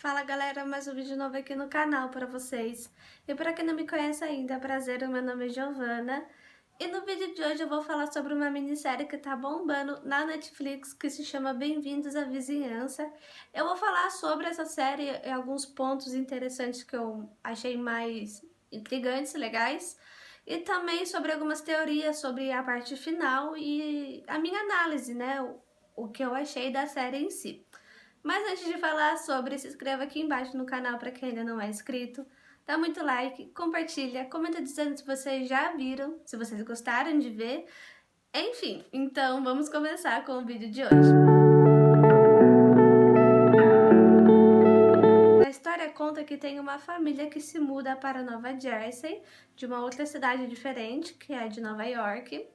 Fala galera, mais um vídeo novo aqui no canal para vocês. E para quem não me conhece ainda, prazer, o meu nome é Giovana. E no vídeo de hoje eu vou falar sobre uma minissérie que tá bombando na Netflix, que se chama Bem-vindos à Vizinhança. Eu vou falar sobre essa série e alguns pontos interessantes que eu achei mais intrigantes, legais. E também sobre algumas teorias sobre a parte final e a minha análise, né? O que eu achei da série em si. Mas antes de falar sobre, se inscreva aqui embaixo no canal para quem ainda não é inscrito. Dá muito like, compartilha, comenta dizendo se vocês já viram, se vocês gostaram de ver. Enfim, então vamos começar com o vídeo de hoje. A história conta que tem uma família que se muda para Nova Jersey, de uma outra cidade diferente, que é de Nova York.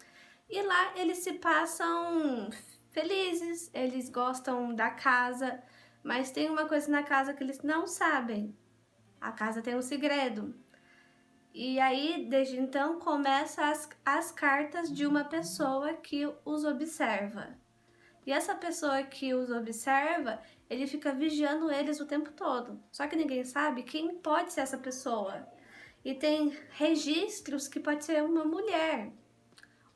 E lá eles se passam felizes, eles gostam da casa, mas tem uma coisa na casa que eles não sabem. A casa tem um segredo. E aí, desde então, começam as cartas de uma pessoa que os observa. E essa pessoa que os observa, ele fica vigiando eles o tempo todo. Só que ninguém sabe quem pode ser essa pessoa. E tem registros que pode ser uma mulher.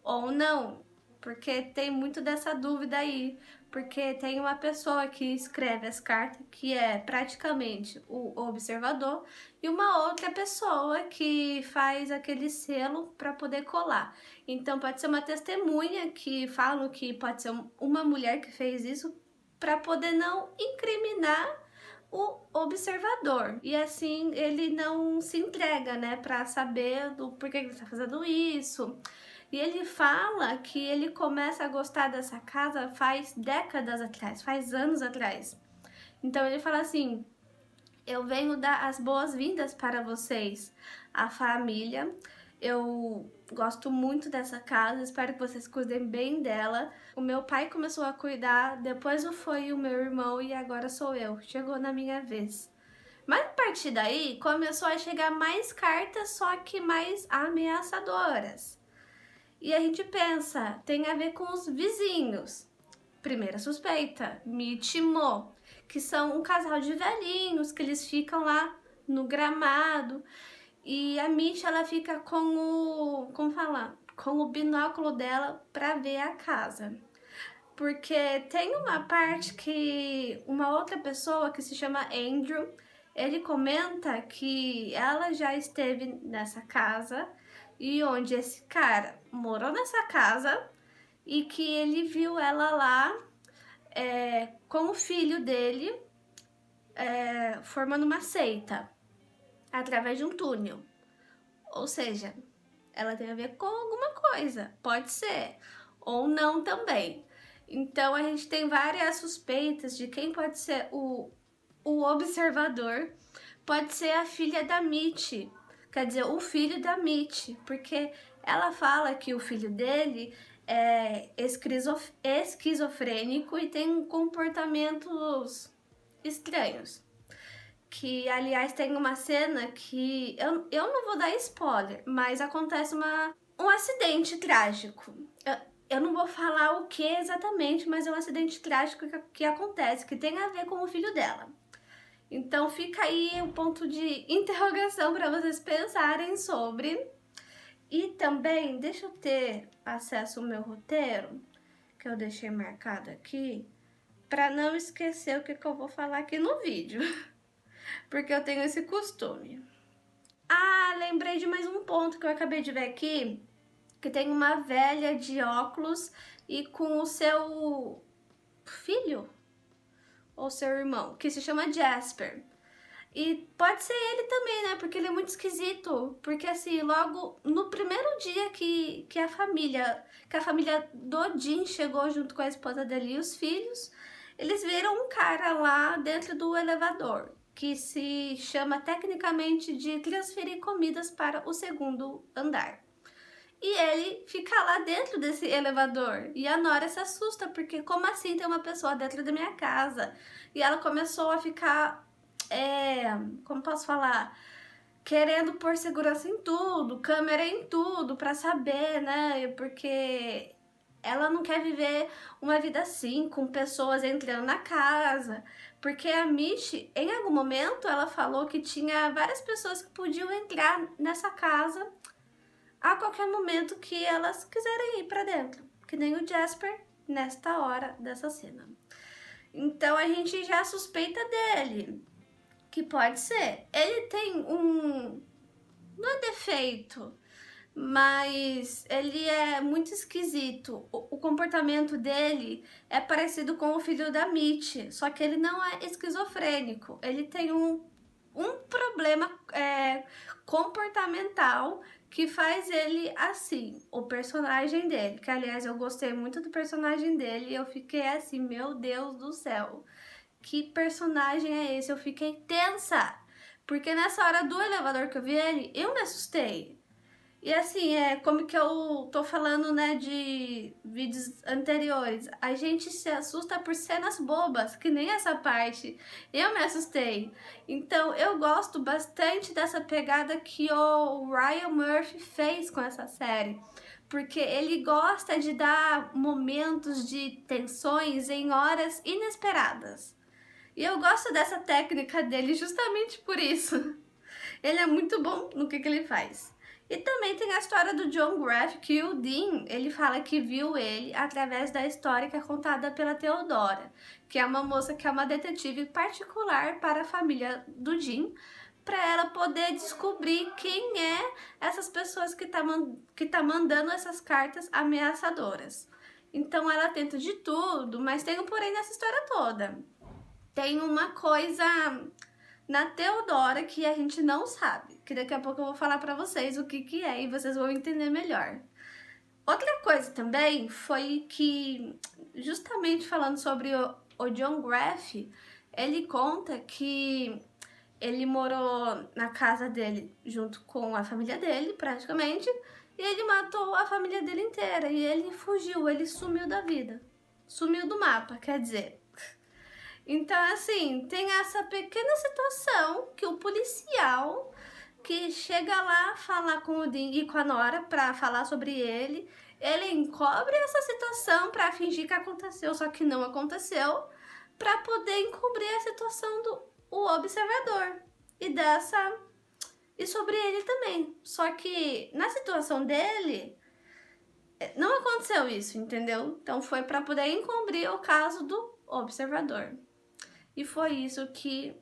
Ou não, porque tem muito dessa dúvida aí, porque tem uma pessoa que escreve as cartas, que é praticamente o observador, e uma outra pessoa que faz aquele selo para poder colar. Então pode ser uma testemunha que falam que pode ser uma mulher que fez isso para poder não incriminar o observador. E assim ele não se entrega, né, para saber do porquê que ele está fazendo isso. E ele fala que ele começa a gostar dessa casa faz décadas atrás, faz anos atrás. Então ele fala assim: eu venho dar as boas-vindas para vocês, a família. Eu gosto muito dessa casa, espero que vocês cuidem bem dela. O meu pai começou a cuidar, depois foi o meu irmão e agora sou eu. Chegou na minha vez. Mas a partir daí começou a chegar mais cartas, só que mais ameaçadoras. E a gente pensa, tem a ver com os vizinhos. Primeira suspeita, Mitch e Mo, que são um casal de velhinhos, que eles ficam lá no gramado. E a Mitch, ela fica com o, como falar, com o binóculo dela para ver a casa. Porque tem uma parte que uma outra pessoa que se chama Andrew, ele comenta que ela já esteve nessa casa e onde esse cara morou nessa casa e que ele viu ela lá com o filho dele formando uma seita através de um túnel. Ou seja, ela tem a ver com alguma coisa, pode ser, ou não também. Então a gente tem várias suspeitas de quem pode ser o observador. Pode ser a filha da Mitch, quer dizer, o filho da Mitch, porque ela fala que o filho dele é esquizofrênico e tem comportamentos estranhos. Que, aliás, tem uma cena que eu não vou dar spoiler, mas acontece um acidente trágico. Eu não vou falar o que exatamente, mas é um acidente trágico que acontece, que tem a ver com o filho dela. Então fica aí um ponto de interrogação para vocês pensarem sobre. E também, deixa eu ter acesso ao meu roteiro, que eu deixei marcado aqui, para não esquecer o que eu vou falar aqui no vídeo. Porque eu tenho esse costume. Ah, lembrei de mais um ponto que eu acabei de ver aqui, que tem uma velha de óculos e com o seu filho ou seu irmão, que se chama Jasper. E pode ser ele também, né? Porque ele é muito esquisito. Porque assim, logo no primeiro dia que a família do Jim chegou junto com a esposa dele e os filhos, eles viram um cara lá dentro do elevador, que se chama tecnicamente de transferir comidas para o segundo andar. E ele fica lá dentro desse elevador. E a Nora se assusta, porque como assim tem uma pessoa dentro da minha casa? E ela começou a ficar, como posso falar? Querendo pôr segurança em tudo, câmera em tudo, pra saber, né? Porque ela não quer viver uma vida assim, com pessoas entrando na casa. Porque a Mitch, em algum momento, ela falou que tinha várias pessoas que podiam entrar nessa casa a qualquer momento que elas quiserem ir pra dentro. Que nem o Jasper nesta hora dessa cena. Então a gente já suspeita dele. Que pode ser. Ele tem um... não é defeito, mas ele é muito esquisito. O comportamento dele é parecido com o filho da Mitch, só que ele não é esquizofrênico. Ele tem um problema comportamental que faz ele assim, o personagem dele. Que, aliás, eu gostei muito do personagem dele e eu fiquei assim, meu Deus do céu. Que personagem é esse? Eu fiquei tensa. Porque nessa hora do elevador que eu vi ele, eu me assustei. E assim, como que eu tô falando, né, de vídeos anteriores. A gente se assusta por cenas bobas, que nem essa parte. Eu me assustei. Então, eu gosto bastante dessa pegada que o Ryan Murphy fez com essa série. Porque ele gosta de dar momentos de tensões em horas inesperadas. E eu gosto dessa técnica dele justamente por isso. Ele é muito bom no que ele faz. E também tem a história do John Graff, que o Dean, ele fala que viu ele através da história que é contada pela Theodora, que é uma moça que é uma detetive particular para a família do Dean, para ela poder descobrir quem é essas pessoas que tá mandando essas cartas ameaçadoras. Então ela tenta de tudo, mas tem um porém nessa história toda. Tem uma coisa na Theodora que a gente não sabe, que daqui a pouco eu vou falar pra vocês o que é e vocês vão entender melhor. Outra coisa também foi que, justamente falando sobre o John Graff, ele conta que ele morou na casa dele junto com a família dele, praticamente, e ele matou a família dele inteira, e ele fugiu, ele sumiu da vida, sumiu do mapa, quer dizer. Então, assim, tem essa pequena situação que o policial que chega lá falar com o Dean e com a Nora pra falar sobre ele encobre essa situação pra fingir que aconteceu, só que não aconteceu, pra poder encobrir a situação do observador e sobre ele também. Só que na situação dele não aconteceu isso, entendeu? Então foi pra poder encobrir o caso do observador. E foi isso que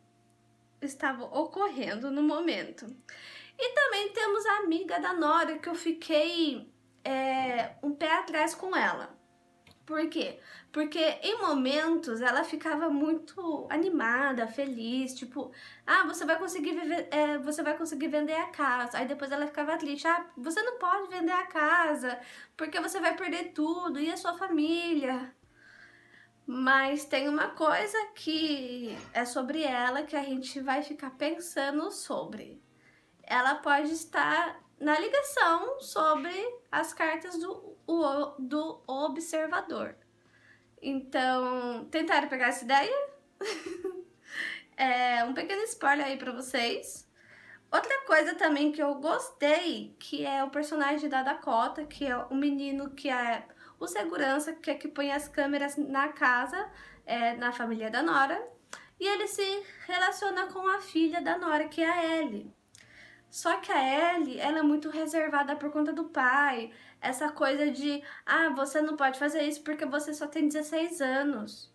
estava ocorrendo no momento. E também temos a amiga da Nora, que eu fiquei um pé atrás com ela. Por quê? Porque em momentos ela ficava muito animada, feliz, tipo, você vai conseguir você vai conseguir vender a casa. Aí depois ela ficava triste, você não pode vender a casa, porque você vai perder tudo, e a sua família. Mas tem uma coisa que é sobre ela que a gente vai ficar pensando sobre. Ela pode estar na ligação sobre as cartas do observador. Então, tentaram pegar essa ideia? Um pequeno spoiler aí pra vocês. Outra coisa também que eu gostei, que é o personagem da Dakota, que é o menino que é o segurança, que é que põe as câmeras na casa, na família da Nora, e ele se relaciona com a filha da Nora, que é a Ellie. Só que a Ellie, ela é muito reservada por conta do pai, essa coisa de, você não pode fazer isso porque você só tem 16 anos.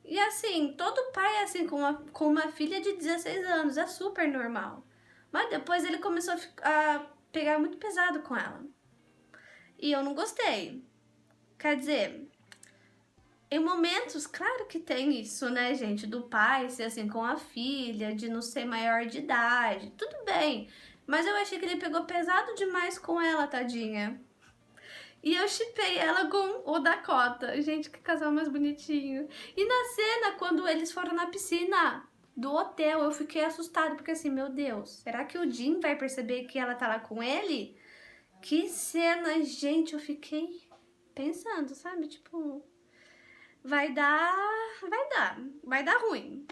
E assim, todo pai é assim com uma filha de 16 anos, é super normal. Mas depois ele começou a pegar muito pesado com ela. E eu não gostei. Quer dizer, em momentos, claro que tem isso, né, gente? Do pai ser assim com a filha, de não ser maior de idade. Tudo bem. Mas eu achei que ele pegou pesado demais com ela, tadinha. E eu shippei ela com o Dakota. Gente, que casal mais bonitinho. E na cena, quando eles foram na piscina do hotel, eu fiquei assustada, porque assim, meu Deus, será que o Dean vai perceber que ela tá lá com ele? Que cena, gente, eu fiquei pensando, sabe? Tipo, vai dar ruim.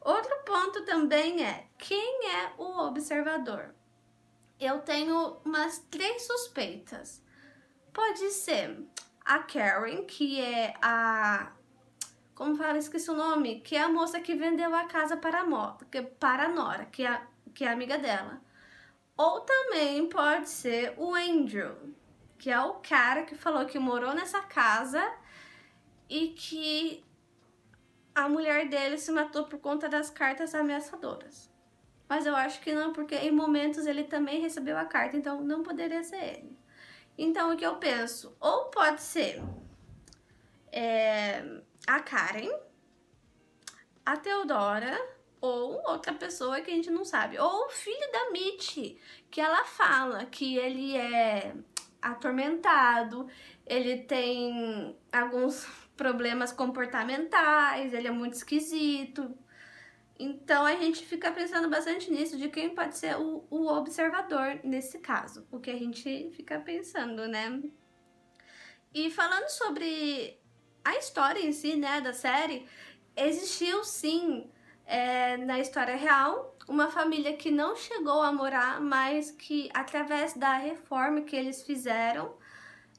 Outro ponto também é, quem é o observador? Eu tenho umas 3 suspeitas. Pode ser a Karen, que é a como fala, esqueci o nome, que é a moça que vendeu a casa para a Nora, que é amiga dela. Ou também pode ser o Andrew, que é o cara que falou que morou nessa casa e que a mulher dele se matou por conta das cartas ameaçadoras. Mas eu acho que não, porque em momentos ele também recebeu a carta, então não poderia ser ele. Então o que eu penso? Ou pode ser a Karen, a Theodora, ou outra pessoa que a gente não sabe. Ou o filho da Mitty, que ela fala que ele é atormentado, ele tem alguns problemas comportamentais, ele é muito esquisito. Então a gente fica pensando bastante nisso, de quem pode ser o observador nesse caso. O que a gente fica pensando, né? E falando sobre a história em si, né, da série, existiu sim, na história real, uma família que não chegou a morar, mas que através da reforma que eles fizeram,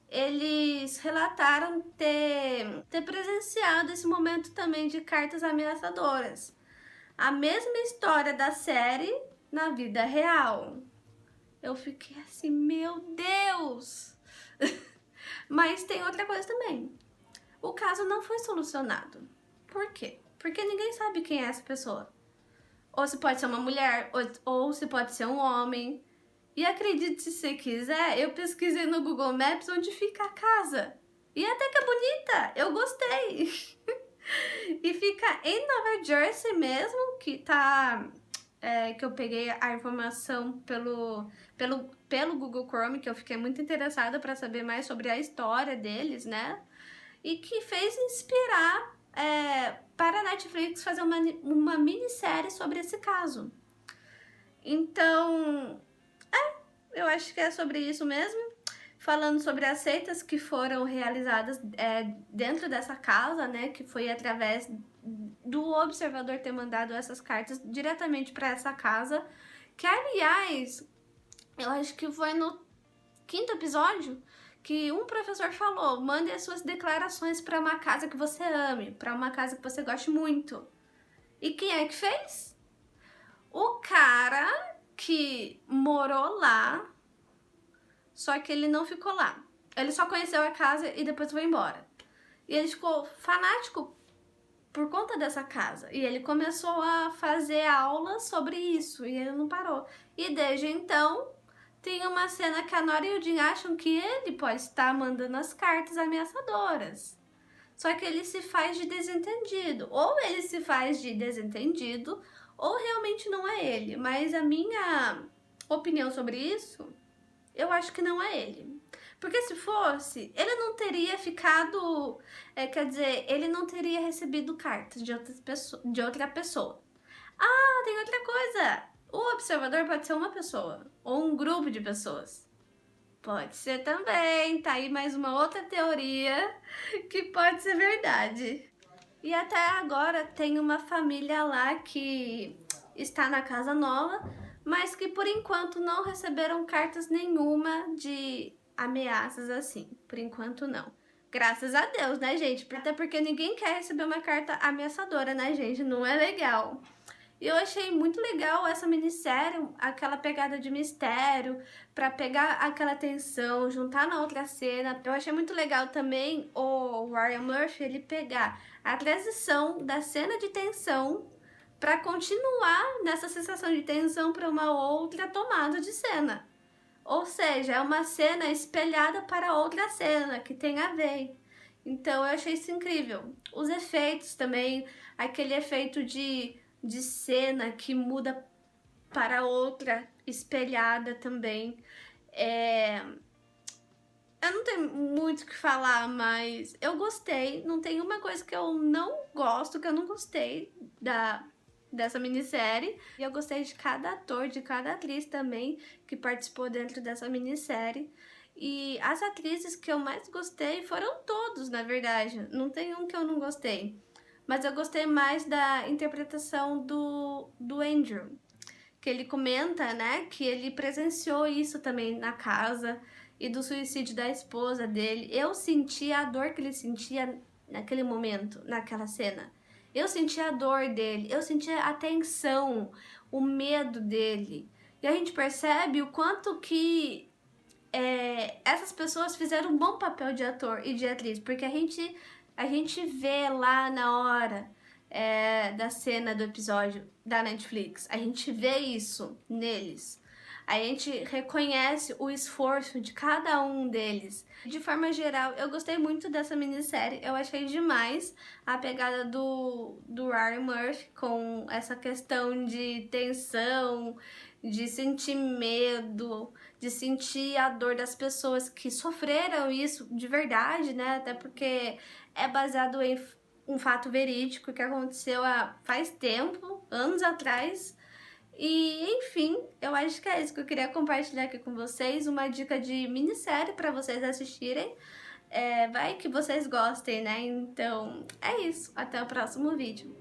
eles relataram ter presenciado esse momento também de cartas ameaçadoras. A mesma história da série na vida real. Eu fiquei assim, meu Deus! Mas tem outra coisa também. O caso não foi solucionado. Por quê? Porque ninguém sabe quem é essa pessoa. Ou se pode ser uma mulher, ou se pode ser um homem. E acredite se quiser, eu pesquisei no Google Maps onde fica a casa. E até que é bonita, eu gostei. E fica em Nova Jersey mesmo, que tá... que eu peguei a informação pelo Google Chrome, que eu fiquei muito interessada para saber mais sobre a história deles, né? E que fez inspirar para a Netflix fazer uma minissérie sobre esse caso. Então, eu acho que é sobre isso mesmo. Falando sobre as seitas que foram realizadas dentro dessa casa, né? Que foi através do observador ter mandado essas cartas diretamente para essa casa. Que, aliás, eu acho que foi no 5º episódio que um professor falou: mande as suas declarações para uma casa que você ame, para uma casa que você goste muito. E quem é que fez? O cara que morou lá, só que ele não ficou lá. Ele só conheceu a casa e depois foi embora. E ele ficou fanático por conta dessa casa. E ele começou a fazer aulas sobre isso e ele não parou. E desde então, tem uma cena que a Nora e o Jim acham que ele pode estar mandando as cartas ameaçadoras. Só que ele se faz de desentendido. Ou ele se faz de desentendido, ou realmente não é ele. Mas a minha opinião sobre isso, eu acho que não é ele. Porque se fosse, ele não teria ficado... quer dizer, ele não teria recebido cartas de outra pessoa. Ah, tem outra coisa. O observador pode ser uma pessoa, ou um grupo de pessoas. Pode ser também, tá aí mais uma outra teoria que pode ser verdade. E até agora tem uma família lá que está na casa nova, mas que por enquanto não receberam cartas nenhuma de ameaças assim. Por enquanto não. Graças a Deus, né, gente? Até porque ninguém quer receber uma carta ameaçadora, né, gente? Não é legal. E eu achei muito legal essa minissérie, aquela pegada de mistério, pra pegar aquela tensão, juntar na outra cena. Eu achei muito legal também o Ryan Murphy, ele pegar a transição da cena de tensão pra continuar nessa sensação de tensão pra uma outra tomada de cena. Ou seja, é uma cena espelhada para outra cena, que tem a ver. Então eu achei isso incrível. Os efeitos também, aquele efeito de cena que muda para outra, espelhada também. Eu não tenho muito o que falar, mas eu gostei. Não tem uma coisa que eu não gosto, que eu não gostei dessa minissérie. E eu gostei de cada ator, de cada atriz também que participou dentro dessa minissérie. E as atrizes que eu mais gostei foram todos, na verdade. Não tem um que eu não gostei. Mas eu gostei mais da interpretação do Andrew, que ele comenta, né, que ele presenciou isso também na casa e do suicídio da esposa dele. Eu senti a dor que ele sentia naquele momento, naquela cena. Eu senti a dor dele, eu senti a tensão, o medo dele. E a gente percebe o quanto que essas pessoas fizeram um bom papel de ator e de atriz, porque a gente vê lá na hora da cena do episódio da Netflix, a gente vê isso neles. A gente reconhece o esforço de cada um deles. De forma geral, eu gostei muito dessa minissérie. Eu achei demais a pegada do Ryan Murphy com essa questão de tensão, de sentir medo, de sentir a dor das pessoas que sofreram isso de verdade, né? Até porque é baseado em um fato verídico que aconteceu faz tempo, anos atrás. E, enfim, eu acho que é isso que eu queria compartilhar aqui com vocês. Uma dica de minissérie para vocês assistirem. Vai que vocês gostem, né? Então, é isso. Até o próximo vídeo.